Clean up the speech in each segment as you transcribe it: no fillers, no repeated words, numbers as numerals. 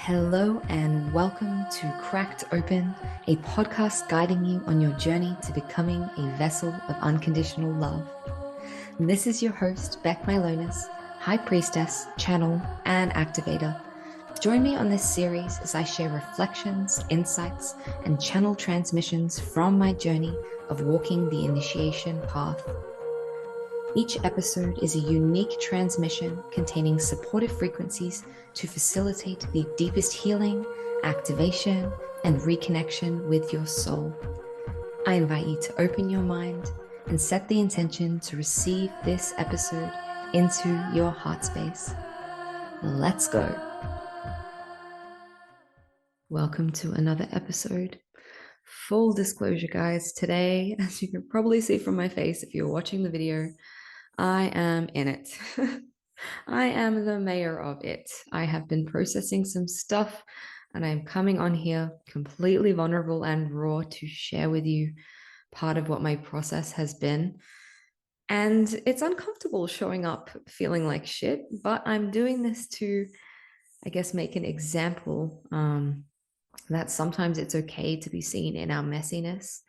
Hello and welcome to Cracked Open, a podcast guiding you on your journey to becoming a vessel of unconditional love. And this is your host, Beck Milonis, High Priestess, Channel, and Activator. Join me on this series as I share reflections, insights, and channel transmissions from my journey of walking the initiation path. Each episode is a unique transmission containing supportive frequencies to facilitate the deepest healing, activation, and reconnection with your soul. I invite you to open your mind and set the intention to receive this episode into your heart space. Let's go. Welcome to another episode. Full disclosure, guys, today, as you can probably see from my face if you're watching the video, I am in it. I am the mayor of it. I have been processing some stuff and I'm coming on here completely vulnerable and raw to share with you part of what my process has been. And it's uncomfortable showing up feeling like shit, but I'm doing this to, I guess, make an example that sometimes it's okay to be seen in our messiness,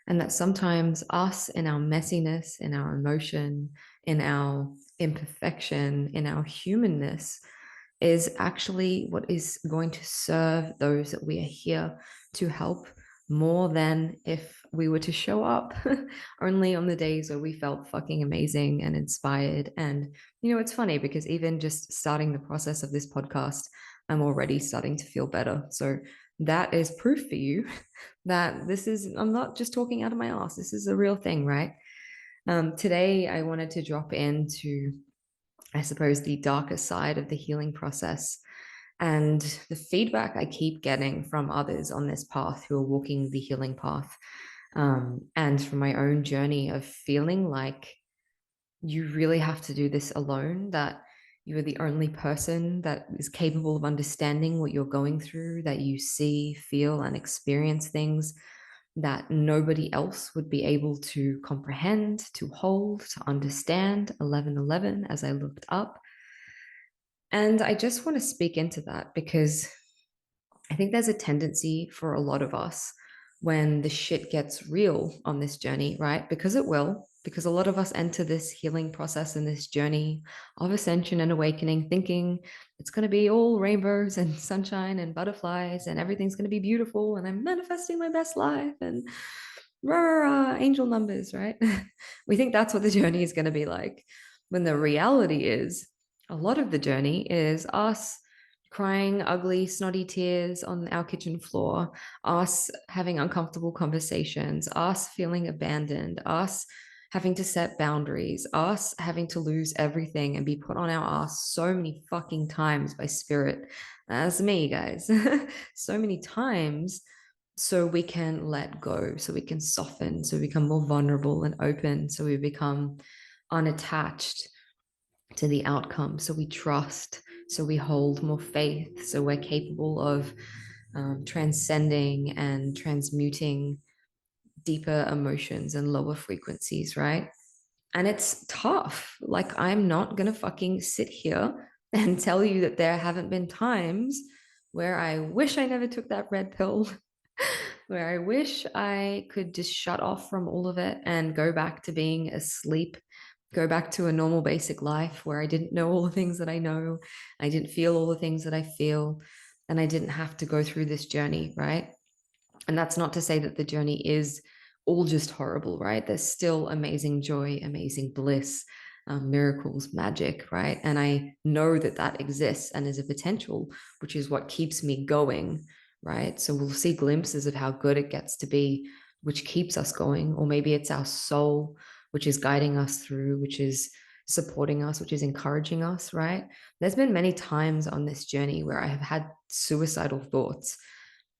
and that sometimes us in our messiness, in our emotion, in our imperfection, in our humanness is actually what is going to serve those that we are here to help, more than if we were to show up only on the days where we felt fucking amazing and inspired. And, it's funny because even just starting the process of this podcast, I'm already starting to feel better. So that is proof for you that I'm not just talking out of my ass. This is a real thing, right? Today, I wanted to drop into, I suppose, the darker side of the healing process and the feedback I keep getting from others on this path who are walking the healing path. And from my own journey of feeling like you really have to do this alone, that you are the only person that is capable of understanding what you're going through, that you see, feel, and experience things that nobody else would be able to comprehend, to hold, to understand. 1111, as I looked up. And I just want to speak into that because I think there's a tendency for a lot of us when the shit gets real on this journey, right? Because it will, because a lot of us enter this healing process and this journey of ascension and awakening thinking it's going to be all rainbows and sunshine and butterflies and everything's going to be beautiful and I'm manifesting my best life and rah, rah, rah, angel numbers, right? We think that's what the journey is going to be like. When the reality is, a lot of the journey is us crying ugly, snotty tears on our kitchen floor, us having uncomfortable conversations, us feeling abandoned, us having to set boundaries, us having to lose everything and be put on our ass so many fucking times by spirit. That's me, guys. So many times so we can let go, so we can soften, so we become more vulnerable and open, so we become unattached to the outcome, so we trust, so we hold more faith, so we're capable of transcending and transmuting deeper emotions and lower frequencies, right? And it's tough. Like, I'm not going to fucking sit here and tell you that there haven't been times where I wish I never took that red pill, where I wish I could just shut off from all of it and go back to being asleep, go back to a normal basic life where I didn't know all the things that I know, I didn't feel all the things that I feel, and I didn't have to go through this journey, right? And that's not to say that the journey is all just horrible, right? There's still amazing joy, amazing bliss, miracles, magic, right? And I know that that exists and is a potential, which is what keeps me going, right? So we'll see glimpses of how good it gets to be, which keeps us going. Or maybe it's our soul, which is guiding us through, which is supporting us, which is encouraging us, right? There's been many times on this journey where I have had suicidal thoughts,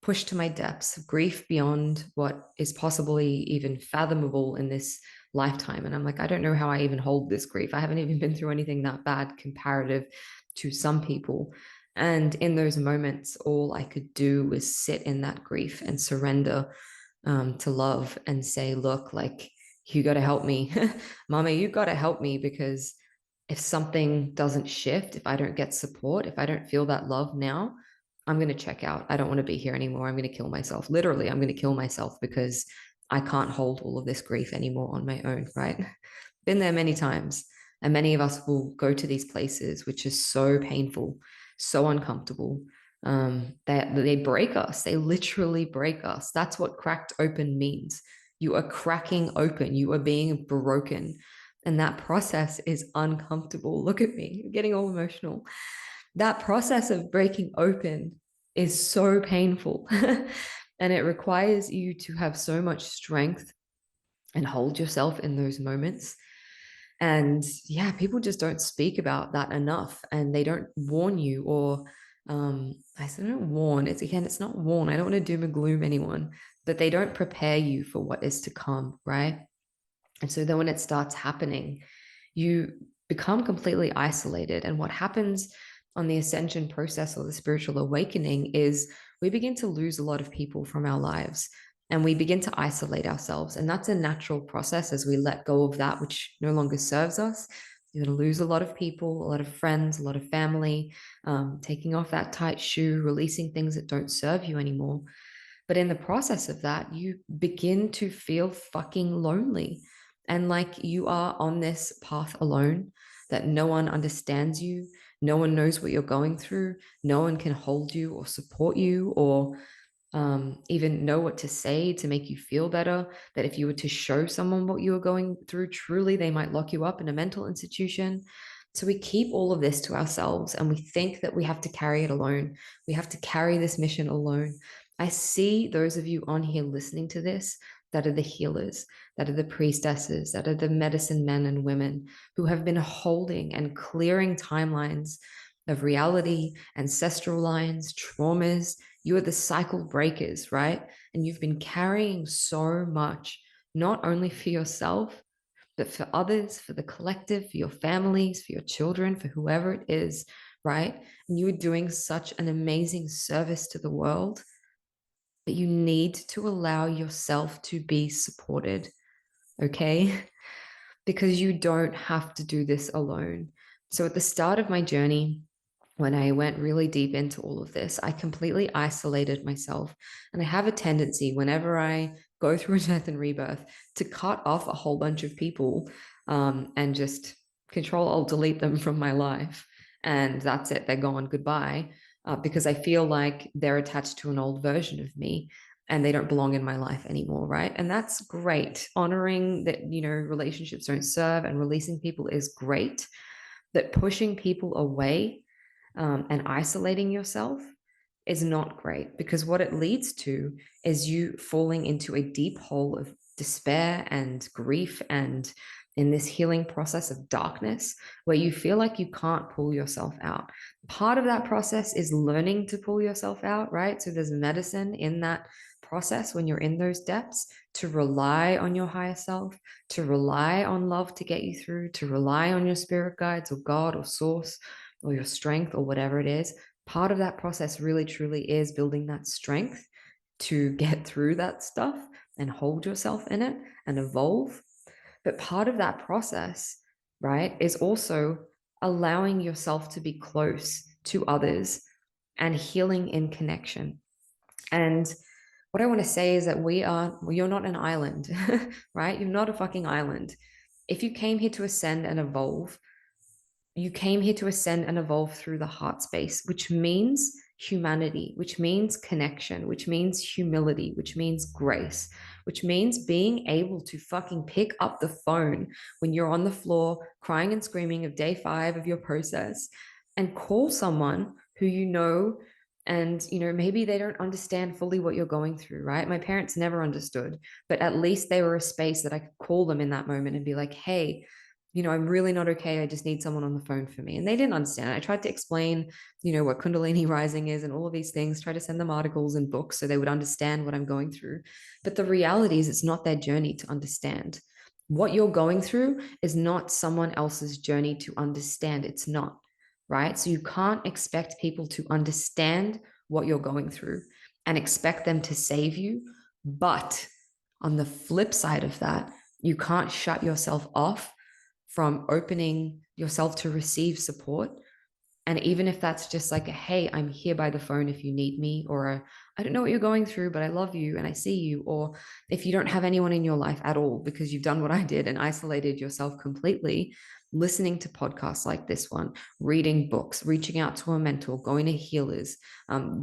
pushed to my depths, grief beyond what is possibly even fathomable in this lifetime. And I'm like, I don't know how I even hold this grief. I haven't even been through anything that bad comparative to some people. And in those moments, all I could do was sit in that grief and surrender to love and say, look, like, you got to help me. Mama, you got to help me, because if something doesn't shift, if I don't get support, if I don't feel that love now, I'm going to check out. I don't want to be here anymore. I'm going to kill myself. Literally, I'm going to kill myself because I can't hold all of this grief anymore on my own, right? Been there many times. And many of us will go to these places, which is so painful, so uncomfortable. They break us. They literally break us. That's what cracked open means. You are cracking open. You are being broken. And that process is uncomfortable. Look at me, I'm getting all emotional. That process of breaking open is so painful. And it requires you to have so much strength and hold yourself in those moments. And yeah, people just don't speak about that enough, and they don't warn you, or I don't warn. It's not warn. I don't want to doom and gloom anyone, but they don't prepare you for what is to come, right? And so then when it starts happening, you become completely isolated. And what happens on the ascension process or the spiritual awakening is we begin to lose a lot of people from our lives, and we begin to isolate ourselves. And that's a natural process as we let go of that which no longer serves us. You're going to lose a lot of people, a lot of friends, a lot of family, taking off that tight shoe, releasing things that don't serve you anymore. But in the process of that, you begin to feel fucking lonely, and like you are on this path alone, that no one understands you, no one knows what you're going through, no one can hold you or support you, or even know what to say to make you feel better. That if you were to show someone what you were going through, truly, they might lock you up in a mental institution. So we keep all of this to ourselves, and we think that we have to carry it alone. We have to carry this mission alone. I see those of you on here listening to this that are the healers, that are the priestesses, that are the medicine men and women who have been holding and clearing timelines of reality, ancestral lines, traumas. You are the cycle breakers, right? And you've been carrying so much, not only for yourself, but for others, for the collective, for your families, for your children, for whoever it is, right? And you are doing such an amazing service to the world, but you need to allow yourself to be supported, okay? Because you don't have to do this alone. So at the start of my journey, when I went really deep into all of this, I completely isolated myself. And I have a tendency, whenever I go through a death and rebirth, to cut off a whole bunch of people, and just control, I'll delete them from my life. And that's it, they're gone, goodbye. Because I feel like they're attached to an old version of me and they don't belong in my life anymore, right? And that's great. Honoring that, relationships don't serve and releasing people is great. But pushing people away, and isolating yourself is not great, because what it leads to is you falling into a deep hole of despair and grief, and in this healing process of darkness where you feel like you can't pull yourself out. Part of that process is learning to pull yourself out, right? So there's medicine in that process when you're in those depths, to rely on your higher self, to rely on love to get you through, to rely on your spirit guides or God or source or your strength or whatever it is. Part of that process really truly is building that strength to get through that stuff and hold yourself in it and evolve. But part of that process, right, is also allowing yourself to be close to others and healing in connection. And what I want to say is that you're not an island, right? You're not a fucking island. If you came here to ascend and evolve, you came here to ascend and evolve through the heart space, which means humanity, which means connection, which means humility, which means grace, which means being able to fucking pick up the phone when you're on the floor crying and screaming of day 5 of your process and call someone who you know. And maybe they don't understand fully what you're going through, right? My parents never understood, but at least they were a space that I could call them in that moment and be like, hey, I'm really not okay. I just need someone on the phone for me. And they didn't understand. I tried to explain, what Kundalini rising is and all of these things, try to send them articles and books so they would understand what I'm going through. But the reality is it's not their journey to understand. What you're going through is not someone else's journey to understand. It's not, right? So you can't expect people to understand what you're going through and expect them to save you. But on the flip side of that, you can't shut yourself off from opening yourself to receive support And even if that's just like a, hey, I'm here by the phone if you need me, or a, I don't know what you're going through, but I love you and I see you. Or if you don't have anyone in your life at all because you've done what I did and isolated yourself completely, listening to podcasts like this one, reading books, reaching out to a mentor, going to healers,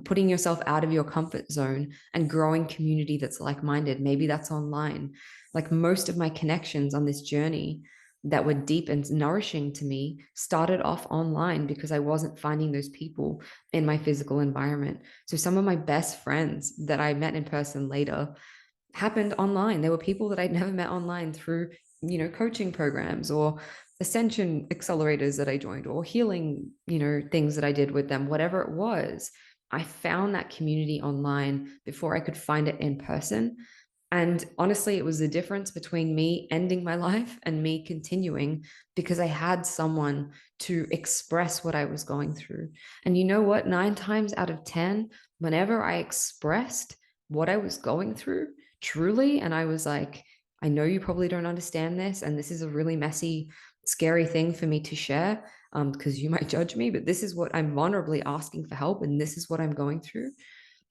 putting yourself out of your comfort zone and growing community that's like minded. Maybe that's online. Like most of my connections on this journey that were deep and nourishing to me started off online because I wasn't finding those people in my physical environment. So some of my best friends that I met in person later happened online. There were people that I'd never met online through, coaching programs or Ascension accelerators that I joined or healing, things that I did with them, whatever it was. I found that community online before I could find it in person. And honestly, it was the difference between me ending my life and me continuing because I had someone to express what I was going through. And you know what? 9 times out of 10, whenever I expressed what I was going through truly, and I was like, I know you probably don't understand this, and this is a really messy, scary thing for me to share because you might judge me, but this is what I'm vulnerably asking for help, and this is what I'm going through.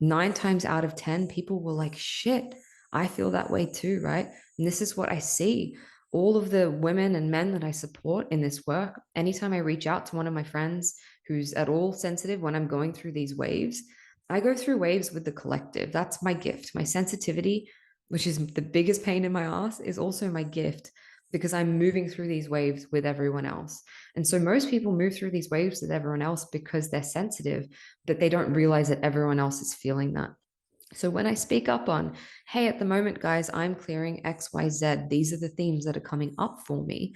9 times out of 10, people were like, shit, I feel that way too, right? And this is what I see. All of the women and men that I support in this work, anytime I reach out to one of my friends who's at all sensitive when I'm going through these waves, I go through waves with the collective. That's my gift. My sensitivity, which is the biggest pain in my ass, is also my gift because I'm moving through these waves with everyone else. And so most people move through these waves with everyone else because they're sensitive, but they don't realize that everyone else is feeling that. So when I speak up on, hey, at the moment, guys, I'm clearing XYZ, these are the themes that are coming up for me,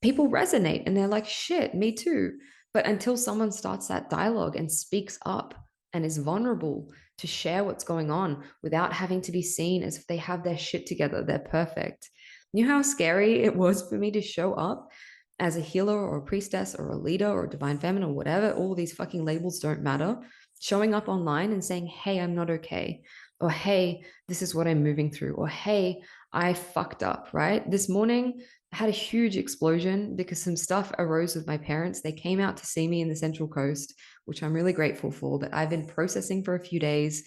people resonate and they're like, shit, me too. But until someone starts that dialogue and speaks up and is vulnerable to share what's going on without having to be seen as if they have their shit together, they're perfect. You know how scary it was for me to show up as a healer or a priestess or a leader or a divine feminine or whatever, all these fucking labels don't matter. Showing up online and saying, hey, I'm not okay. Or hey, this is what I'm moving through. Or hey, I fucked up, right? This morning, I had a huge explosion because some stuff arose with my parents. They came out to see me in the Central Coast, which I'm really grateful for, but I've been processing for a few days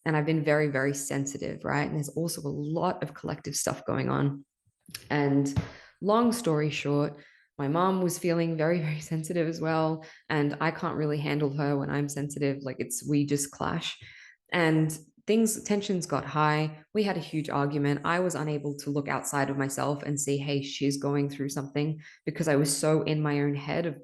and I've been very, very sensitive, right? And there's also a lot of collective stuff going on. And long story short, my mom was feeling very, very sensitive as well. And I can't really handle her when I'm sensitive. Like we just clash. And tensions got high. We had a huge argument. I was unable to look outside of myself and see, hey, she's going through something because I was so in my own head of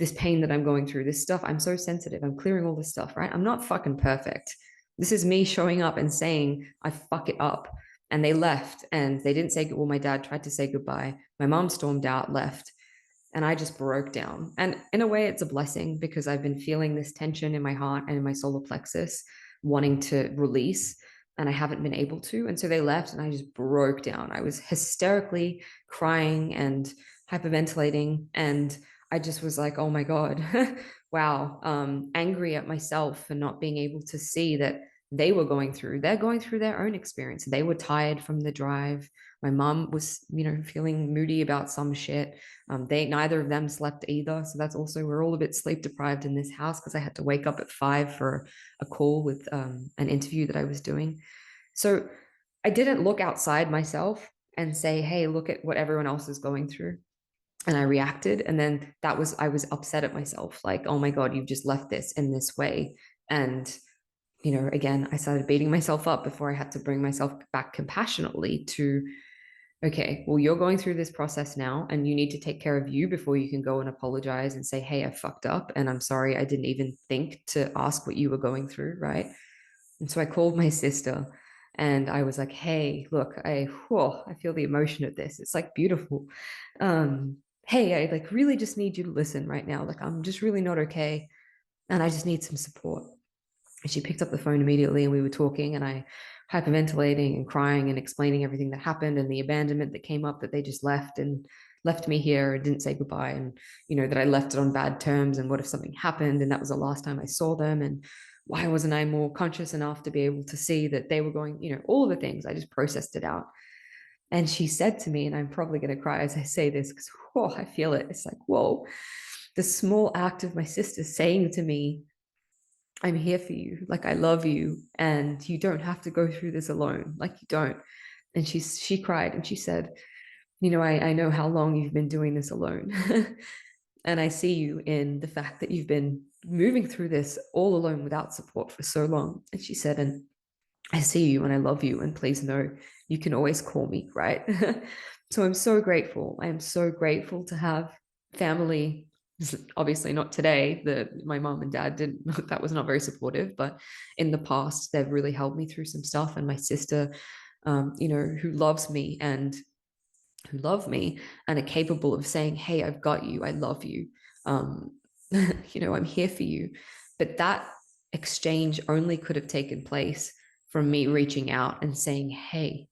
this pain that I'm going through, this stuff. I'm so sensitive. I'm clearing all this stuff, right? I'm not fucking perfect. This is me showing up and saying, I fuck it up. And they left and they didn't say, well, my dad tried to say goodbye. My mom stormed out, left, and I just broke down. And in a way, it's a blessing because I've been feeling this tension in my heart and in my solar plexus, wanting to release, and I haven't been able to. And so they left, and I just broke down. I was hysterically crying and hyperventilating. And I just was like, oh my God, wow, angry at myself for not being able to see that they're going through their own experience. They were tired from the drive. My mom was, feeling moody about some shit. Neither of them slept either. So that's also, we're all a bit sleep deprived in this house because I had to wake up at 5 for a call with an interview that I was doing. So I didn't look outside myself and say, hey, look at what everyone else is going through. And I reacted. And then I was upset at myself. Like, oh my God, you've just left this in this way. And again, I started beating myself up before I had to bring myself back compassionately to, okay, well, you're going through this process now and you need to take care of you before you can go and apologize and say, hey, I fucked up and I'm sorry. I didn't even think to ask what you were going through. Right. And so I called my sister and I was like, hey, look, I feel the emotion of this. It's like beautiful. Hey, I like really just need you to listen right now. Like, I'm just really not okay. And I just need some support. And she picked up the phone immediately and we were talking and I hyperventilating and crying and explaining everything that happened and the abandonment that came up, that they just left me here and didn't say goodbye, and that I left it on bad terms, and what if something happened and that was the last time I saw them, and why wasn't I more conscious enough to be able to see that they were going, all the things. I just processed it out. And she said to me, and I'm probably going to cry as I say this because I feel it. It's like, whoa. the small act of my sister saying to me, I'm here for you, like I love you, and you don't have to go through this alone, like you don't. And she cried and she said, I know how long you've been doing this alone. And I see you in the fact that you've been moving through this all alone without support for so long. And she said, and I see you and I love you. And please know you can always call me, right? So I'm so grateful. I am so grateful to have family. Obviously not today. My mom and dad didn't, that was not very supportive, but in the past, they've really helped me through some stuff. And my sister, who loves me and who love me and are capable of saying, hey, I've got you, I love you, I'm here for you. But that exchange only could have taken place from me reaching out and saying, hey,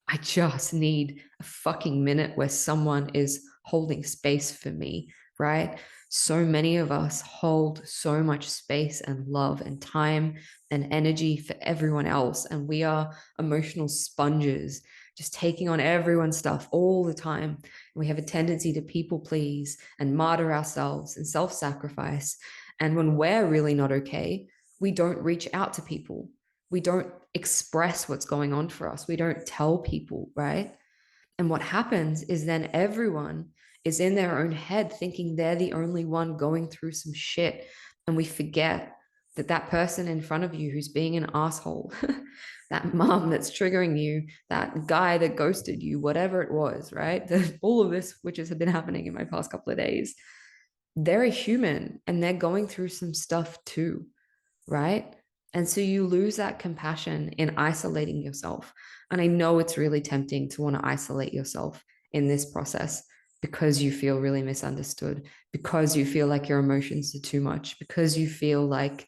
I just need a fucking minute where someone is holding space for me, right? So many of us hold so much space and love and time and energy for everyone else. And we are emotional sponges, just taking on everyone's stuff all the time. And we have a tendency to people please and martyr ourselves and self sacrifice. And when we're really not okay, we don't reach out to people. We don't express what's going on for us. We don't tell people, right? And what happens is then everyone is in their own head thinking they're the only one going through some shit. And we forget that that person in front of you who's being an asshole, that mom that's triggering you, that guy that ghosted you, whatever it was, right? All of this, which has been happening in my past couple of days, they're a human and they're going through some stuff too, right? And so you lose that compassion in isolating yourself. And I know it's really tempting to want to isolate yourself in this process because you feel really misunderstood, because you feel like your emotions are too much, because you feel like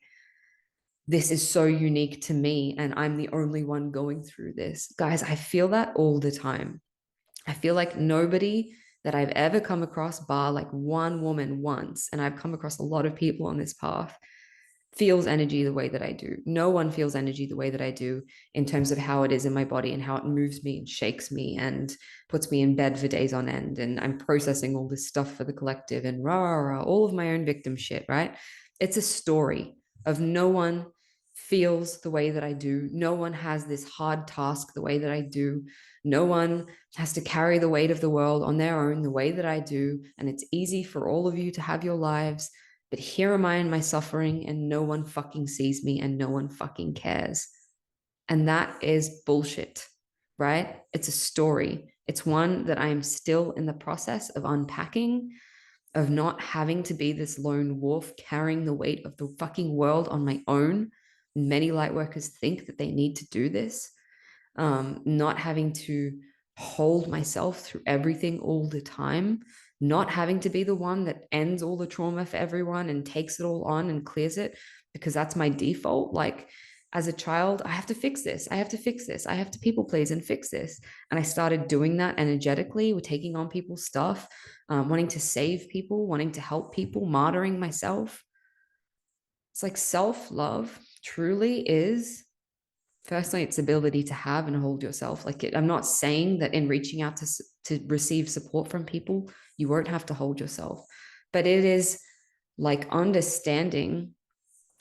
this is so unique to me and I'm the only one going through this. Guys, I feel that all the time. I feel like nobody that I've ever come across, bar like one woman once, and I've come across a lot of people on this path, feels energy the way that I do. No one feels energy the way that I do in terms of how it is in my body and how it moves me and shakes me and puts me in bed for days on end. And I'm processing all this stuff for the collective and rah, rah, rah, all of my own victim shit, right? It's a story of no one feels the way that I do. No one has this hard task the way that I do. No one has to carry the weight of the world on their own the way that I do. And it's easy for all of you to have your lives. But here am I in my suffering and no one fucking sees me and no one fucking cares. And that is bullshit, right? It's a story. It's one that I am still in the process of unpacking, of not having to be this lone wolf carrying the weight of the fucking world on my own. Many light workers think that they need to do this, not having to hold myself through everything all the time, not having to be the one that ends all the trauma for everyone and takes it all on and clears it, because that's my default. Like as a child, I have to fix this. I have to fix this. I have to people please and fix this. And I started doing that energetically with taking on people's stuff, wanting to save people, wanting to help people, martyring myself. It's like self-love truly is, firstly, it's ability to have and hold yourself. I'm not saying that in reaching out to receive support from people you won't have to hold yourself, but it is like understanding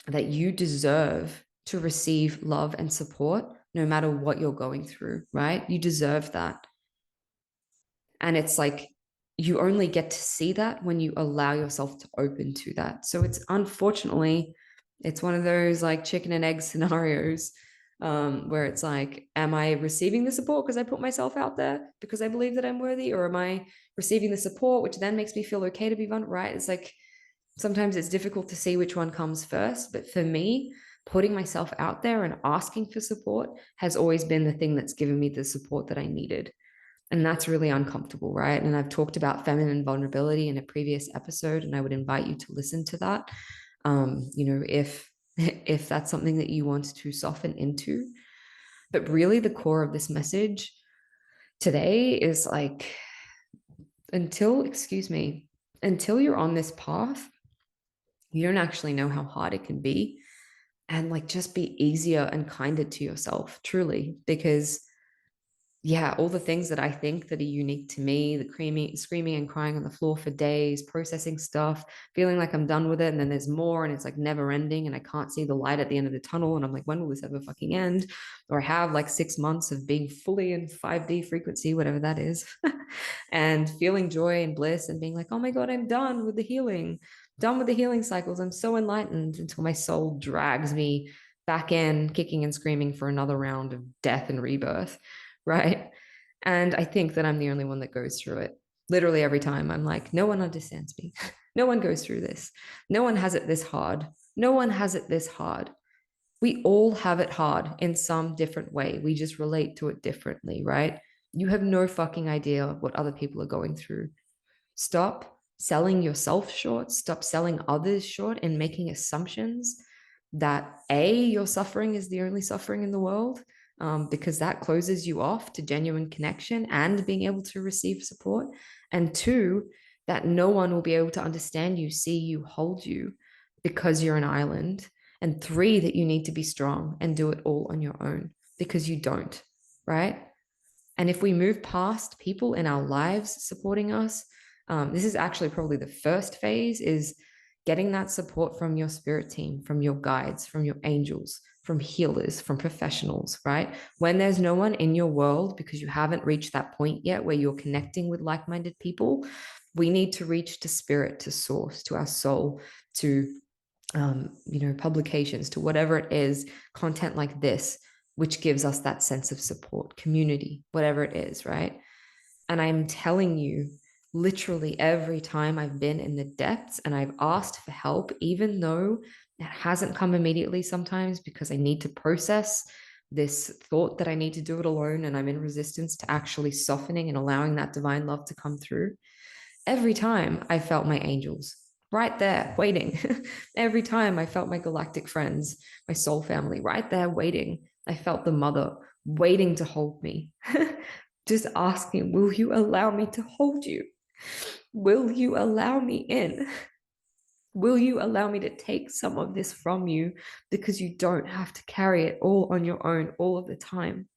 that you deserve to receive love and support no matter what you're going through, right? You deserve that. And it's like you only get to see that when you allow yourself to open to that. So it's unfortunately, it's one of those like chicken and egg scenarios, where it's like, am I receiving the support because I put myself out there because I believe that I'm worthy, or am I receiving the support which then makes me feel okay to be vulnerable, right? It's like sometimes it's difficult to see which one comes first, but for me, putting myself out there and asking for support has always been the thing that's given me the support that I needed. And that's really uncomfortable, right? And I've talked about feminine vulnerability in a previous episode, and I would invite you to listen to that. If if that's something that you want to soften into. But really the core of this message today is like, excuse me, until you're on this path, you don't actually know how hard it can be. And like, just be easier and kinder to yourself, truly, because yeah, all the things that I think that are unique to me, the screaming and crying on the floor for days, processing stuff, feeling like I'm done with it. And then there's more and it's like never ending. And I can't see the light at the end of the tunnel. And I'm like, when will this ever fucking end? Or I have like 6 months of being fully in 5D frequency, whatever that is, and feeling joy and bliss and being like, oh my God, I'm done with the healing, done with the healing cycles. I'm so enlightened until my soul drags me back in, kicking and screaming for another round of death and rebirth. Right. And I think that I'm the only one that goes through it. Literally every time I'm like, no one understands me. No one goes through this. No one has it this hard. No one has it this hard. We all have it hard in some different way. We just relate to it differently, right? You have no fucking idea what other people are going through. Stop selling yourself short. Stop selling others short and making assumptions that A, your suffering is the only suffering in the world, because that closes you off to genuine connection and being able to receive support. And two, that no one will be able to understand you, see you, hold you because you're an island. And three, that you need to be strong and do it all on your own because you don't, right? And if we move past people in our lives supporting us, this is actually probably the first phase is getting that support from your spirit team, from your guides, from your angels, from healers, from professionals, right? When there's no one in your world because you haven't reached that point yet where you're connecting with like-minded people, we need to reach to spirit, to source, to our soul, to publications, to whatever it is, content like this, which gives us that sense of support, community, whatever it is, right? And I'm telling you, literally every time I've been in the depths and I've asked for help, even though it hasn't come immediately sometimes because I need to process this thought that I need to do it alone and I'm in resistance to actually softening and allowing that divine love to come through. Every time I felt my angels right there waiting. Every time I felt my galactic friends, my soul family right there waiting. I felt the mother waiting to hold me, just asking, will you allow me to hold you? Will you allow me in? Will you allow me to take some of this from you because you don't have to carry it all on your own all of the time?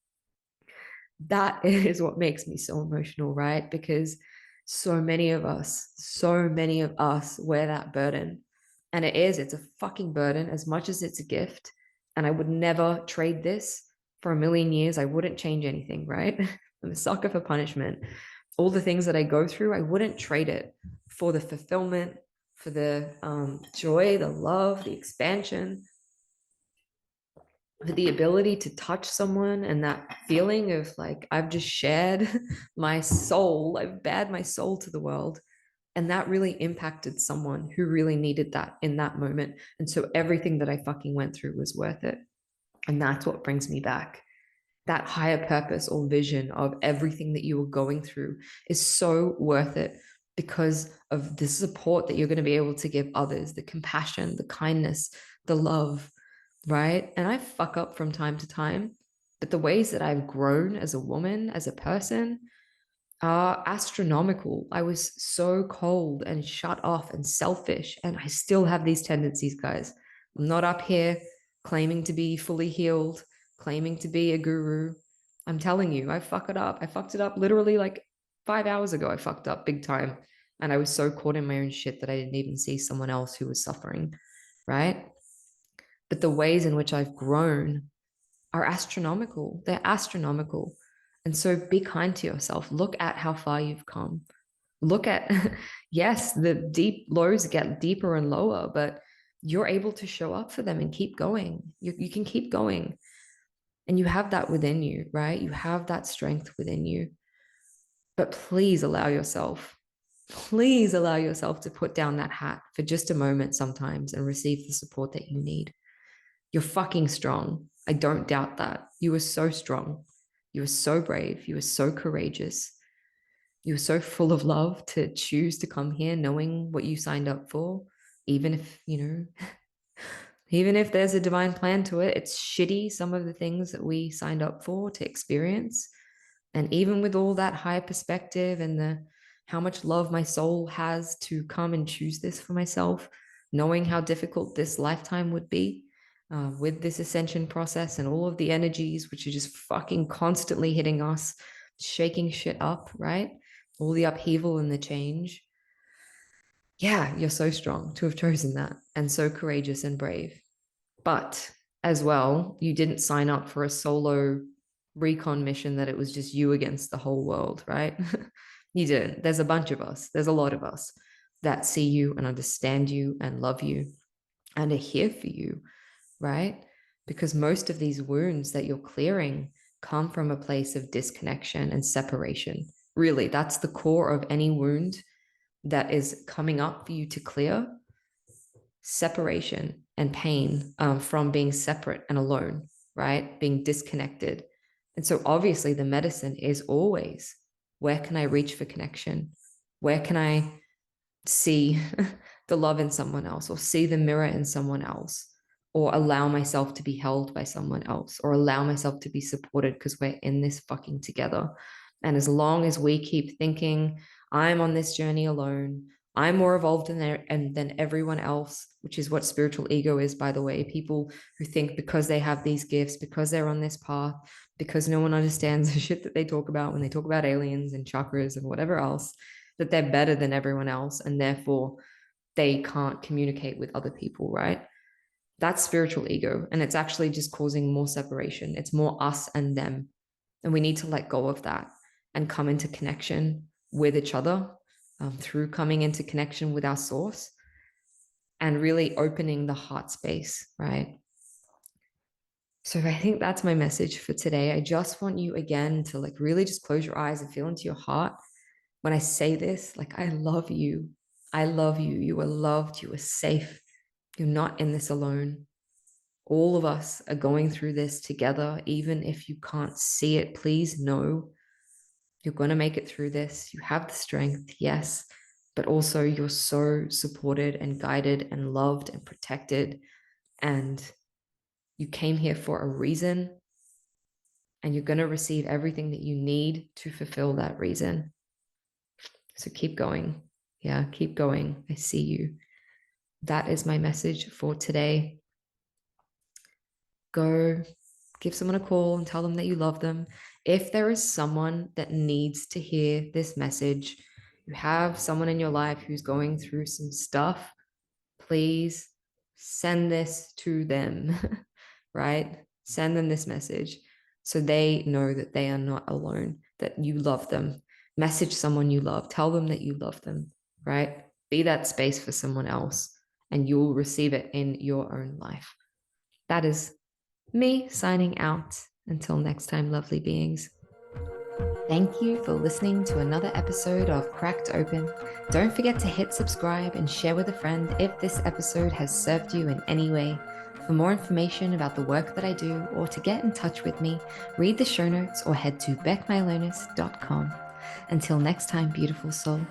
That is what makes me so emotional, right? Because so many of us wear that burden. And it's a fucking burden as much as it's a gift. And I would never trade this for a million years. I wouldn't change anything, right? I'm a sucker for punishment. All the things that I go through, I wouldn't trade it for the fulfillment, for the joy, the love, the expansion, the ability to touch someone and that feeling of like I've just shared my soul, I've bared my soul to the world, and that really impacted someone who really needed that in that moment. And so everything that I fucking went through was worth it. And that's what brings me back. That higher purpose or vision of everything that you were going through is so worth it because of the support that you're going to be able to give others, the compassion, the kindness, the love, right? And I fuck up from time to time, but the ways that I've grown as a woman, as a person, are astronomical. I was so cold and shut off and selfish, and I still have these tendencies, guys. I'm not up here claiming to be fully healed, claiming to be a guru. I'm telling you, I fuck it up. I fucked it up literally like 5 hours ago. I fucked up big time. And I was so caught in my own shit that I didn't even see someone else who was suffering, right? But the ways in which I've grown are astronomical. They're astronomical. And so be kind to yourself. Look at how far you've come. Look at, yes, the deep lows get deeper and lower, but you're able to show up for them and keep going. You can keep going. And you have that within you, right? You have that strength within you. But please allow yourself to put down that hat for just a moment sometimes and receive the support that you need. You're fucking strong. I don't doubt that. You are so strong. You are so brave. You are so courageous. You are so full of love to choose to come here knowing what you signed up for, even if, even if there's a divine plan to it. It's shitty, some of the things that we signed up for to experience. And even with all that higher perspective and the how much love my soul has to come and choose this for myself, knowing how difficult this lifetime would be, with this ascension process and all of the energies which are just fucking constantly hitting us, shaking shit up, right? All the upheaval and the change. Yeah, you're so strong to have chosen that and so courageous and brave. But as well, you didn't sign up for a solo recon mission that it was just you against the whole world, right? You didn't. There's a bunch of us, there's a lot of us that see you and understand you and love you and are here for you, right? Because most of these wounds that you're clearing come from a place of disconnection and separation. Really, that's the core of any wound that is coming up for you to clear: separation and pain from being separate and alone, right? Being disconnected. And so obviously the medicine is always, where can I reach for connection? Where can I see the love in someone else, or see the mirror in someone else, or allow myself to be held by someone else, or allow myself to be supported because we're in this fucking together. And as long as we keep thinking, I'm on this journey alone, I'm more evolved than everyone else, which is what spiritual ego is, by the way. People who think because they have these gifts, because they're on this path, because no one understands the shit that they talk about when they talk about aliens and chakras and whatever else, that they're better than everyone else and therefore they can't communicate with other people, right? That's spiritual ego. And it's actually just causing more separation. It's more us and them. And we need to let go of that and come into connection with each other, through coming into connection with our source and really opening the heart space, right? So I think that's my message for today. I just want you again to like really just close your eyes and feel into your heart when I say this. Like, I love you. I love you. You are loved. You are safe. You're not in this alone. All of us are going through this together. Even if you can't see it, please know you're going to make it through this. You have the strength, yes, but also you're so supported and guided and loved and protected. And you came here for a reason, and you're going to receive everything that you need to fulfill that reason. So keep going. Yeah, keep going. I see you. That is my message for today. Go give someone a call and tell them that you love them. If there is someone that needs to hear this message, you have someone in your life who's going through some stuff, please send this to them, right? Send them this message so they know that they are not alone, that you love them. Message someone you love, tell them that you love them, right? Be that space for someone else, and you'll receive it in your own life. That is me signing out. Until next time, lovely beings. Thank you for listening to another episode of Cracked Open. Don't forget to hit subscribe and share with a friend if this episode has served you in any way. For more information about the work that I do, or to get in touch with me, read the show notes or head to beckmylonis.com. Until next time, beautiful soul.